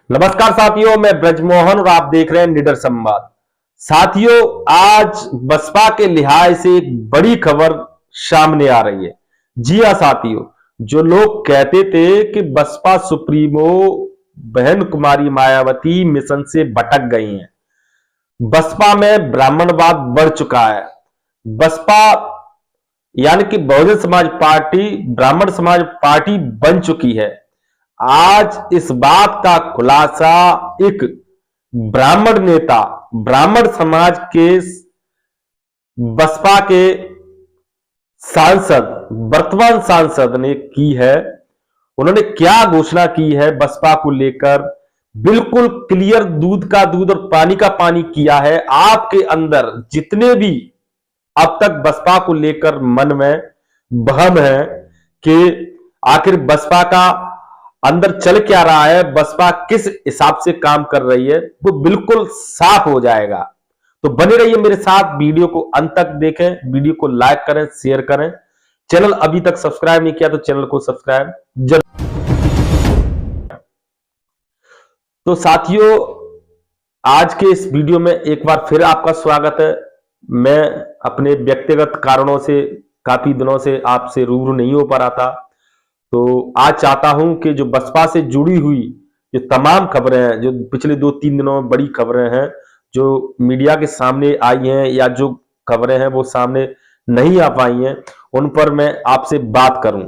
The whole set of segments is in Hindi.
नमस्कार साथियों, मैं ब्रजमोहन और आप देख रहे हैं निडर संवाद। साथियों, आज बसपा के लिहाज से एक बड़ी खबर सामने आ रही है। जी हां साथियों, जो लोग कहते थे कि बसपा सुप्रीमो बहन कुमारी मायावती मिशन से भटक गई हैं, बसपा में ब्राह्मणवाद बढ़ चुका है। बसपा यानी कि बहुजन समाज पार्टी ब्राह्मण समाज पार्टी बन चुकी है। आज इस बात का खुलासा एक ब्राह्मण नेता, ब्राह्मण समाज के बसपा के सांसद, वर्तमान सांसद ने की है। उन्होंने क्या घोषणा की है बसपा को लेकर, बिल्कुल क्लियर दूध का दूध और पानी का पानी किया है। आपके अंदर जितने भी अब तक बसपा को लेकर मन में बहम है कि आखिर बसपा का अंदर चल क्या रहा है, बसपा किस हिसाब से काम कर रही है, वो बिल्कुल साफ हो जाएगा। तो बने रहिए मेरे साथ, वीडियो को अंत तक देखें, वीडियो को लाइक करें, शेयर करें। चैनल अभी तक सब्सक्राइब नहीं किया तो चैनल को सब्सक्राइब जरूर। तो साथियों, आज के इस वीडियो में एक बार फिर आपका स्वागत है। मैं अपने व्यक्तिगत कारणों से काफी दिनों से आपसे रूबरू नहीं हो पा रहा था, तो आज चाहता हूं कि जो बसपा से जुड़ी हुई जो तमाम खबरें हैं, जो पिछले 2-3 दिनों में बड़ी खबरें हैं, जो मीडिया के सामने आई हैं या जो खबरें हैं वो सामने नहीं आ पाई हैं, उन पर मैं आपसे बात करूं।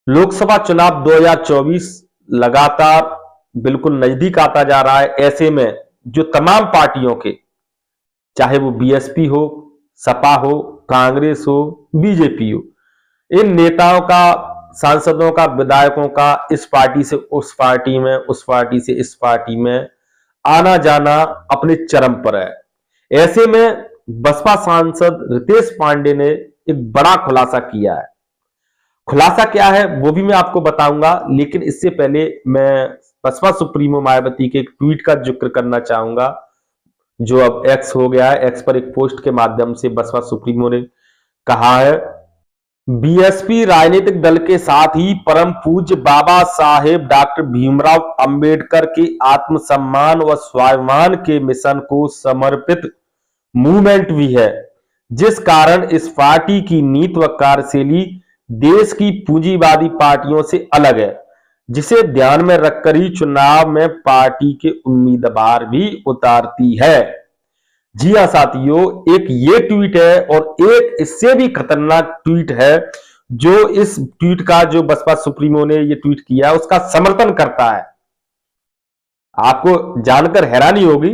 लोकसभा चुनाव 2024 लगातार बिल्कुल नजदीक आता जा रहा है। ऐसे में जो तमाम पार्टियों के, चाहे वो बीएसपी हो, सपा हो, कांग्रेस हो, बीजेपी हो, इन नेताओं का, सांसदों का, विधायकों का इस पार्टी से उस पार्टी में, उस पार्टी से इस पार्टी में आना जाना अपने चरम पर है। ऐसे में बसपा सांसद रितेश पांडे ने एक बड़ा खुलासा किया है। खुलासा क्या है वो भी मैं आपको बताऊंगा, लेकिन इससे पहले मैं बसपा सुप्रीमो मायावती के एक ट्वीट का जिक्र करना चाहूंगा, जो अब एक्स हो गया है। एक्स पर एक पोस्ट के माध्यम से बसपा सुप्रीमो ने कहा है, बीएसपी राजनीतिक दल के साथ ही परम पूज्य बाबा साहेब डॉक्टर भीमराव अंबेडकर के आत्मसम्मान व स्वाभिमान के मिशन को समर्पित मूवमेंट भी है, जिस कारण इस पार्टी की नीति व कार्यशैली देश की पूंजीवादी पार्टियों से अलग है, जिसे ध्यान में रखकर ही चुनाव में पार्टी के उम्मीदवार भी उतारती है। जी हां साथियों, एक ये ट्वीट है और एक इससे भी खतरनाक ट्वीट है, जो इस ट्वीट का, जो बसपा सुप्रीमो ने ये ट्वीट किया उसका समर्थन करता है। आपको जानकर हैरानी होगी,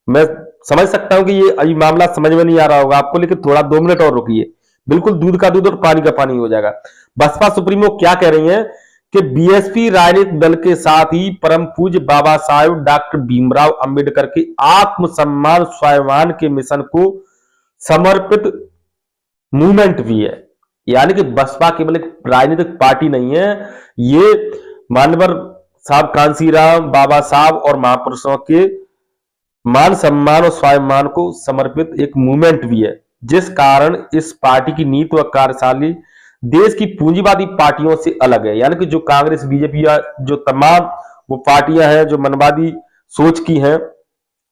मैं समझ सकता हूं कि ये अभी मामला समझ में नहीं आ रहा होगा आपको, लेकिन थोड़ा 2 मिनट और रुकिए, बिल्कुल दूध का दूध और पानी का पानी हो जाएगा। बसपा सुप्रीमो क्या कह रही है कि बीएसपी राजनीतिक दल के साथ ही परम पूज्य बाबा साहेब डॉक्टर भीमराव अंबेडकर के आत्मसम्मान स्वाभिमान के मिशन को समर्पित मूवमेंट भी है। यानी कि बसपा केवल एक राजनीतिक पार्टी नहीं है, ये मानवर साहब कांसीराम बाबा साहब और महापुरुषों के मान सम्मान और स्वाभिमान को समर्पित एक मूवमेंट भी है, जिस कारण इस पार्टी की नीति व कार्यशैली देश की पूंजीवादी पार्टियों से अलग है। यानी कि जो कांग्रेस, बीजेपी या जो तमाम वो पार्टियां हैं जो मनवादी सोच की हैं,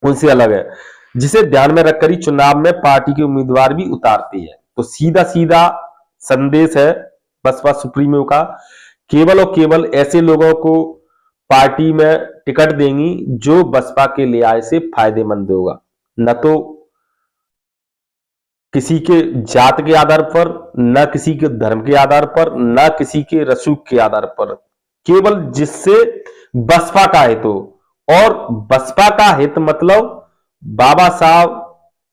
उनसे अलग है, जिसे ध्यान में रखकर ही चुनाव में पार्टी के उम्मीदवार भी उतारती है। तो सीधा सीधा संदेश है बसपा सुप्रीमो का, केवल और केवल ऐसे लोगों को पार्टी में टिकट देंगी जो बसपा के लिहाज से फायदेमंद होगा, न तो किसी के जात के आधार पर, न किसी के धर्म के आधार पर, न किसी के रसूख के आधार पर, केवल जिससे बसपा का हित हो। और बसपा का हित मतलब बाबा साहब,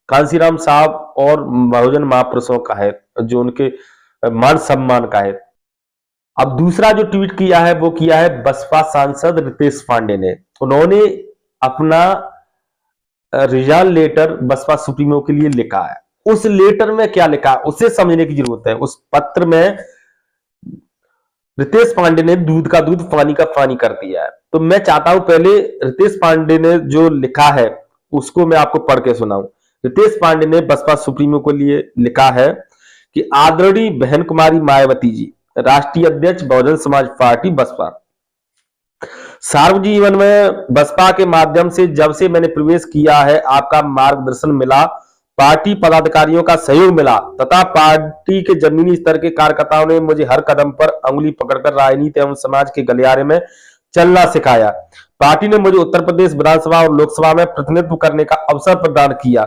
कांसीराम साहब और बहुजन महापुरुषों का हित, जो उनके मान सम्मान का हित। अब दूसरा जो ट्वीट किया है वो किया है बसपा सांसद रितेश पांडे ने। उन्होंने अपना रिजाइन लेटर बसपा सुप्रीमो के लिए लिखा है। उस लेटर में क्या लिखा है उसे समझने की जरूरत है। उस पत्र में रितेश पांडे ने दूध का दूध, पानी का पानी कर दिया है। तो मैं चाहता हूं पहले रितेश पांडे ने जो लिखा है उसको मैं आपको पढ़ के सुनाऊं। रितेश पांडे ने बसपा सुप्रीमो के लिए लिखा है कि आदरणीय बहन कुमारी मायावती जी, राष्ट्रीय अध्यक्ष बहुजन समाज पार्टी बसपा, सार्वजनिक जीवन में बसपा के माध्यम से जब से मैंने प्रवेश किया है, आपका मार्गदर्शन मिला, पार्टी पदाधिकारियों का सहयोग मिला तथा पार्टी के जमीनी स्तर के कार्यकर्ताओं ने मुझे हर कदम पर अंगुली पकड़कर राजनीति एवं समाज के गलियारे में चलना सिखाया। पार्टी ने मुझे उत्तर प्रदेश विधानसभा और लोकसभा में प्रतिनिधित्व करने का अवसर प्रदान किया।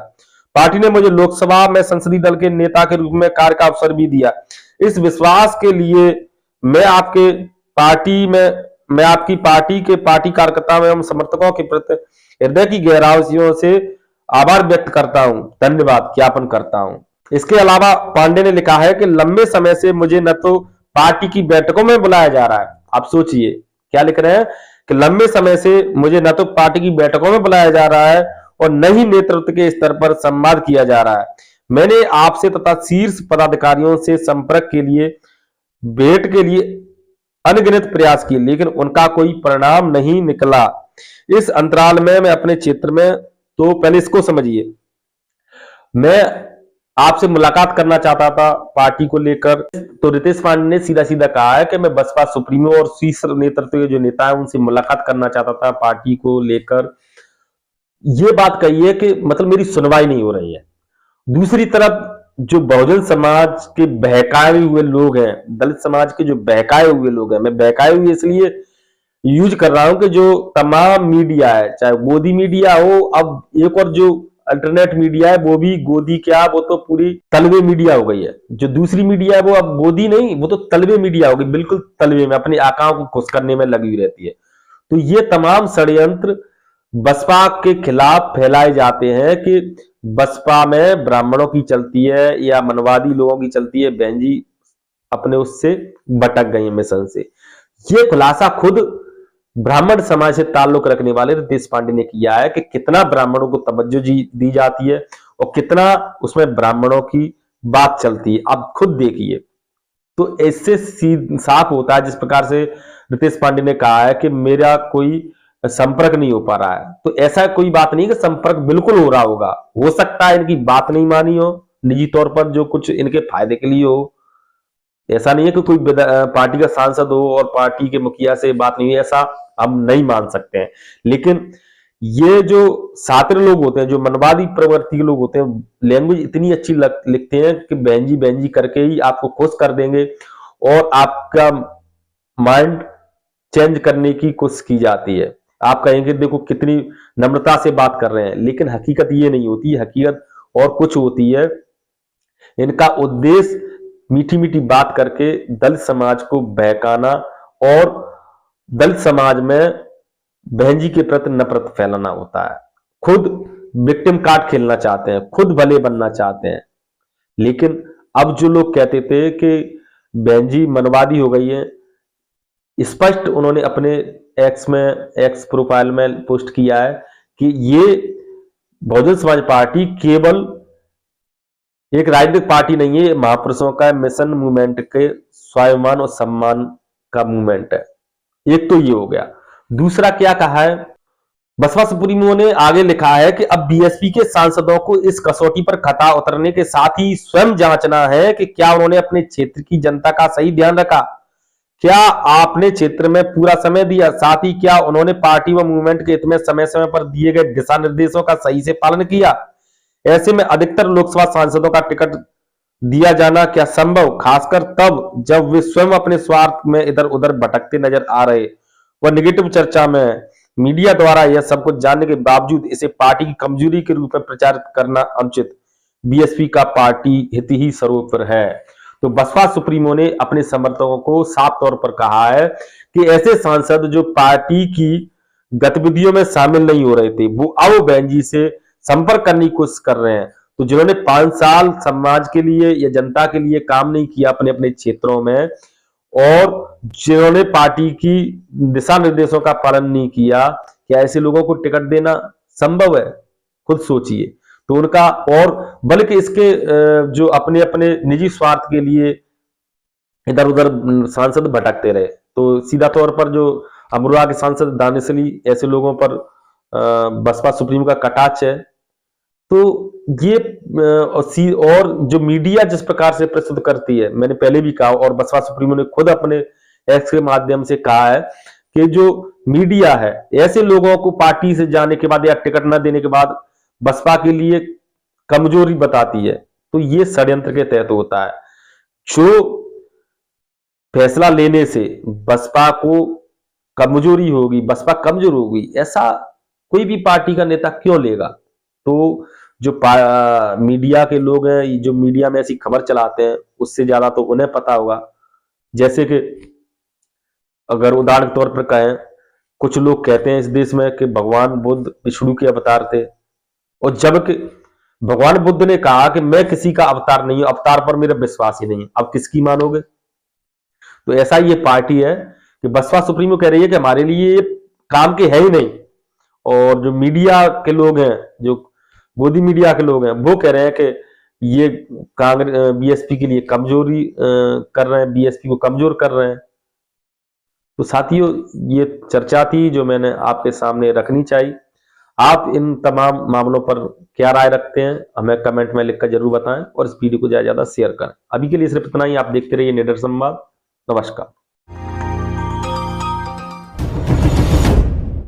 पार्टी ने मुझे लोकसभा में संसदीय दल के नेता के रूप में कार्य का अवसर भी दिया। इस विश्वास के लिए मैं आपकी पार्टी के पार्टी कार्यकर्ताओं एवं समर्थकों के प्रति हृदय की गहराइयों से आभार व्यक्त करता हूं, धन्यवाद ज्ञापन करता हूं। इसके अलावा पांडे ने लिखा है कि लंबे समय से मुझे न तो पार्टी की बैठकों में बुलाया जा रहा है, आप सोचिए क्या लिख रहे हैं कि लंबे समय से मुझे न तो पार्टी की बैठकों में बुलाया जा रहा है और न ही नेतृत्व के स्तर पर संवाद किया जा रहा है। मैंने आपसे तथा शीर्ष पदाधिकारियों से संपर्क के लिए, भेंट के लिए अनगिनत प्रयास किए, लेकिन उनका कोई परिणाम नहीं निकला। इस अंतराल में मैं अपने क्षेत्र में, तो पहले इसको समझिए, मैं आपसे मुलाकात करना चाहता था पार्टी को लेकर। तो रितेश पांडे ने सीधा सीधा कहा है कि मैं बसपा सुप्रीमो और शीर्ष नेतृत्व के जो नेता है उनसे मुलाकात करना चाहता था पार्टी को लेकर। ये बात कही है कि मतलब मेरी सुनवाई नहीं हो रही है। दूसरी तरफ जो बहुजन समाज के बहकाए हुए लोग हैं, दलित समाज के जो बहकाए हुए लोग हैं, मैं बहकाए हुए इसलिए यूज कर रहा हूं कि जो तमाम मीडिया है, चाहे गोदी मीडिया हो, अब एक और जो अल्टरनेट मीडिया है वो भी गोदी क्या, वो तो पूरी तलवे मीडिया हो गई है। जो दूसरी मीडिया है वो अब गोदी नहीं, वो तो तलवे मीडिया हो गई, बिल्कुल तलवे में अपनी आकाओं को खुश करने में लगी हुई रहती है। तो ये तमाम षड्यंत्र बसपा के खिलाफ फैलाए जाते हैं कि बसपा में ब्राह्मणों की चलती है या मनवादी लोगों की चलती है, बहन जी अपने उससे भटक गई मिशन से। ये खुलासा खुद ब्राह्मण समाज से ताल्लुक रखने वाले रितेश पांडे ने किया है कि कितना ब्राह्मणों को तवज्जो दी जाती है और कितना उसमें ब्राह्मणों की बात चलती है, आप खुद देखिए। तो इससे साफ होता है, जिस प्रकार से रितेश पांडे ने कहा है कि मेरा कोई संपर्क नहीं हो पा रहा है, तो ऐसा कोई बात नहीं कि संपर्क बिल्कुल हो रहा होगा। हो सकता है इनकी बात नहीं मानी हो निजी तौर पर, जो कुछ इनके फायदे के लिए हो। ऐसा नहीं है कि कोई पार्टी का सांसद हो और पार्टी के मुखिया से बात नहीं हुई, ऐसा हम नहीं मान सकते हैं। लेकिन ये जो सातिर लोग होते हैं, जो मनवादी प्रवृत्ति के लोग होते हैं, लैंग्वेज इतनी अच्छी लिखते हैं कि बहन जी करके ही आपको खुश कर देंगे और आपका माइंड चेंज करने की कोशिश की जाती है। आप कहेंगे देखो कितनी नम्रता से बात कर रहे हैं, लेकिन हकीकत ये नहीं होती, हकीकत और कुछ होती है। इनका उद्देश्य मीठी मीठी बात करके दलित समाज को बहकाना और दलित समाज में बहन जी के प्रति नफरत फैलाना होता है। खुद विक्टिम कार्ड खेलना चाहते हैं, खुद भले बनना चाहते हैं। लेकिन अब जो लोग कहते थे कि बहन जी मनवादी हो गई है, स्पष्ट उन्होंने अपने एक्स प्रोफाइल में पोस्ट किया है कि ये बहुजन समाज पार्टी केवल एक राजनीतिक पार्टी नहीं है, महापुरुषों का मिशन मूवमेंट के स्वाभिमान और सम्मान का मूवमेंट है। एक तो ये हो गया। दूसरा क्या कहा है, बसपा सुप्रीमो ने आगे लिखा है कि अब बीएसपी के सांसदों को इस कसौटी पर खता उतरने के साथ ही स्वयं जांचना है कि क्या उन्होंने अपने क्षेत्र की जनता का सही ध्यान रखा, क्या आपने क्षेत्र में पूरा समय दिया, साथ ही क्या उन्होंने पार्टी व मूवमेंट के हित में समय समय पर दिए गए दिशा निर्देशों का सही से पालन किया। ऐसे में अधिकतर लोकसभा सांसदों का टिकट दिया जाना क्या संभव, खासकर तब जब वे स्वयं अपने स्वार्थ में इधर उधर भटकते नजर आ रहे व नेगेटिव चर्चा में मीडिया द्वारा यह सब कुछ जानने के बावजूद इसे पार्टी की कमजोरी के रूप में प्रचारित करना अनुचित। बीएसपी का पार्टी हित ही सर्वोपरि है। तो बसपा सुप्रीमो ने अपने समर्थकों को साफ तौर पर कहा है कि ऐसे सांसद जो पार्टी की गतिविधियों में शामिल नहीं हो रहे थे, वो अब बहन जी से संपर्क करने की कोशिश कर रहे हैं। तो जिन्होंने 5 साल समाज के लिए या जनता के लिए काम नहीं किया अपने अपने क्षेत्रों में, और जिन्होंने पार्टी की दिशा निर्देशों का पालन नहीं किया, क्या ऐसे लोगों को टिकट देना संभव है? खुद सोचिए। तो उनका, और बल्कि इसके जो अपने अपने निजी स्वार्थ के लिए इधर उधर सांसद भटकते रहे। तो सीधा तौर पर जो अमरोहा के सांसद दानिश अली, ऐसे लोगों पर बसपा सुप्रीम का कटाक्ष है। तो ये और जो मीडिया जिस प्रकार से प्रस्तुत करती है, मैंने पहले भी कहा और बसपा सुप्रीमो ने खुद अपने एक्स के माध्यम से कहा है कि जो मीडिया है ऐसे लोगों को पार्टी से जाने के बाद या टिकट न देने के बाद बसपा के लिए कमजोरी बताती है, तो ये षड्यंत्र के तहत होता है। जो फैसला लेने से बसपा को कमजोरी होगी, बसपा कमजोर होगी, ऐसा कोई भी पार्टी का नेता क्यों लेगा? तो जो मीडिया के लोग हैं, जो मीडिया में ऐसी खबर चलाते हैं, उससे ज्यादा तो उन्हें पता होगा। जैसे कि अगर उदाहरण के तौर पर कहें, कुछ लोग कहते हैं इस देश में कि भगवान बुद्ध विष्णु के अवतार थे, और जबकि भगवान बुद्ध ने कहा कि मैं किसी का अवतार नहीं हूं, अवतार पर मेरा विश्वास ही नहीं है, अब किसकी मानोगे? तो ऐसा ये पार्टी है कि बसपा सुप्रीमो कह रही है कि हमारे लिए ये काम के है ही नहीं, और जो मीडिया के लोग हैं, जो गोदी मीडिया के लोग हैं, वो कह रहे हैं कि ये कांग्रेस बीएसपी के लिए कमजोरी कर रहे हैं, बीएसपी को कमजोर कर रहे हैं। तो साथियों, ये चर्चा थी जो मैंने आपके सामने रखनी चाहिए। आप इन तमाम मामलों पर क्या राय रखते हैं, हमें कमेंट में लिखकर जरूर बताएं, और इस वीडियो को ज्यादा से ज्यादा शेयर करें। अभी के लिए सिर्फ इतना ही। आप देखते रहिए निडर संवाद। नमस्कार।